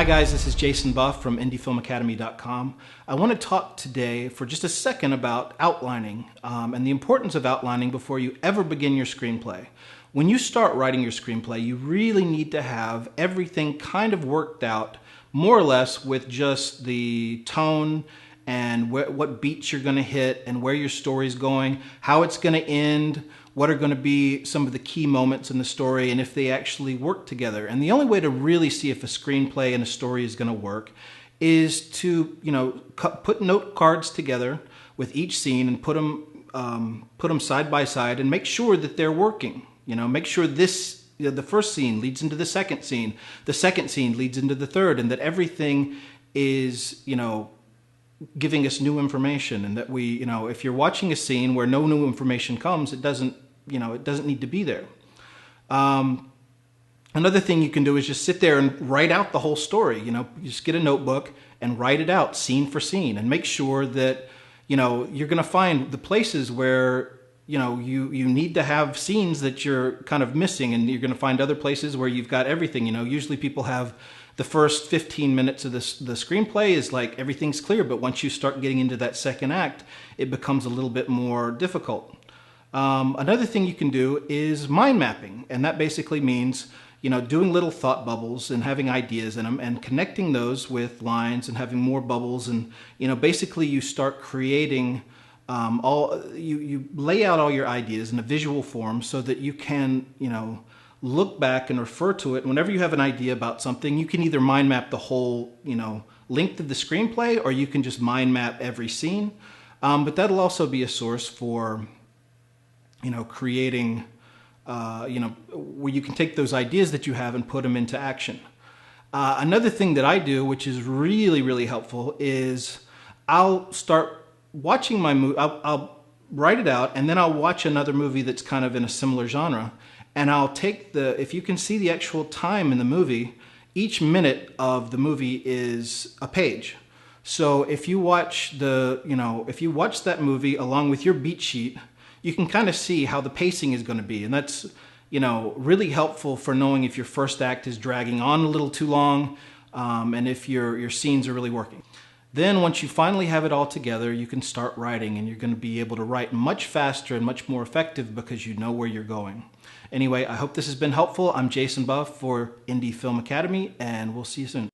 Hi guys, this is Jason Buff from IndieFilmAcademy.com. I want to talk today for just a second about outlining and the importance of outlining before you ever begin your screenplay. When you start writing your screenplay, you really need to have everything kind of worked out, more or less, with just the tone and what beats you're going to hit and where your story's going, how it's going to end, what are going to be some of the key moments in the story, and if they actually work together. And the only way to really see if a screenplay and a story is going to work is to, put note cards together with each scene and put them side by side and make sure that they're working. Make sure the first scene leads into the second scene leads into the third, and that everything is, giving us new information, and that we, if you're watching a scene where no new information comes, it doesn't need to be there. Another thing you can do is just sit there and write out the whole story. You just get a notebook and write it out scene for scene, and make sure that, you're going to find the places where, you need to have scenes that you're kind of missing, and you're going to find other places where you've got everything. Usually people have the first 15 minutes of the screenplay is like everything's clear, but once you start getting into that second act, it becomes a little bit more difficult. Another thing you can do is mind mapping, and that basically means doing little thought bubbles and having ideas in them and connecting those with lines and having more bubbles, and basically you start creating you lay out all your ideas in a visual form so that you can look back and refer to it. Whenever you have an idea about something, you can either mind map the whole length of the screenplay, or you can just mind map every scene. But that'll also be a source for creating where you can take those ideas that you have and put them into action. Another thing that I do, which is really, really helpful, is I'll start watching my movie. I'll write it out, and then I'll watch another movie that's kind of in a similar genre, and I'll take if you can see the actual time in the movie, each minute of the movie is a page. So if you watch if you watch that movie along with your beat sheet, you can kind of see how the pacing is going to be, and that's really helpful for knowing if your first act is dragging on a little too long, and if your scenes are really working. Then once you finally have it all together, you can start writing, and you're going to be able to write much faster and much more effective because you know where you're going. Anyway, I hope this has been helpful. I'm Jason Buff for Indie Film Academy, and we'll see you soon.